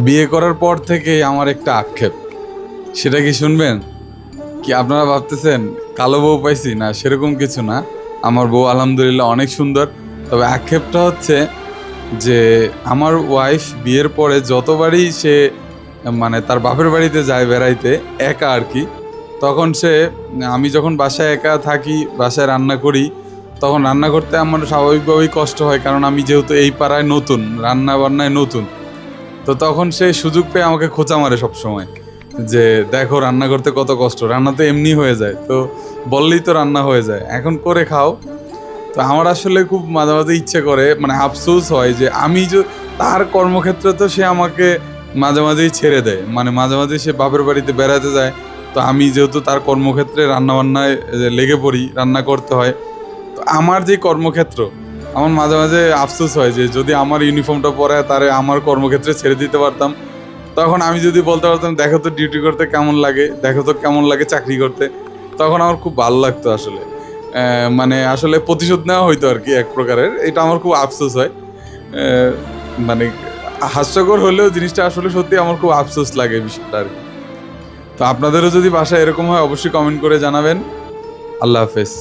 বিয়ে করার পর থেকেই আমার একটা আক্ষেপ, সেটা কি শুনবেন? কি আপনারা ভাবতেছেন কালো বউ পাইছি? না, সেরকম কিছু না। আমার বউ আলহামদুলিল্লাহ অনেক সুন্দর। তবে আক্ষেপটা হচ্ছে যে আমার ওয়াইফ বিয়ের পরে যতবারই সে মানে তার বাপের বাড়িতে যায় বেড়াইতে, একা আর কি, তখন সে, আমি যখন বাসায় একা থাকি, বাসায় রান্না করি, তখন রান্না করতে আমার স্বাভাবিকভাবেই কষ্ট হয়, কারণ আমি যেহেতু এই পাড়ায় নতুন, রান্না বান্নায় নতুন। তো তখন সে সুযোগ পেয়ে আমাকে খোঁচা মারে সব সময়, যে দেখো রান্না করতে কত কষ্ট, রান্না তো এমনি হয়ে যায়, তো বললেই তো রান্না হয়ে যায়, এখন করে খাও। তো আমার আসলে খুব মাঝে মাঝে ইচ্ছে করে, মানে আফসোস হয় যে আমি যে তার কর্মক্ষেত্রে তো সে আমাকে মাঝে মাঝেই ছেড়ে দেয়, মানে মাঝে মাঝে সে বাপের বাড়িতে বেড়াতে যায়। তো আমি যেহেতু তার কর্মক্ষেত্রে রান্নাবান্নায় লেগে পড়ি, রান্না করতে হয়। তো আমার যে কর্মক্ষেত্র, আমার মাঝে মাঝে আফসোস হয় যে যদি আমার ইউনিফর্মটা পরে তারে আমার কর্মক্ষেত্রে ছেড়ে দিতে পারতাম, তখন আমি যদি বলতে পারতাম দেখো তো ডিউটি করতে কেমন লাগে, দেখো তো কেমন লাগে চাকরি করতে, তখন আমার খুব ভালো লাগতো আসলে। মানে আসলে প্রতিশোধ নেওয়া হইতো আর কি এক প্রকারের, এটা আমার খুব আফসোস হয়। মানে হাস্যকর হলেও জিনিসটা আসলে সত্যি আমার খুব আফসোস লাগে বিষয়টা আর কি। তো আপনাদেরও যদি বাসায় এরকম হয় অবশ্যই কমেন্ট করে জানাবেন। আল্লাহ হাফেজ।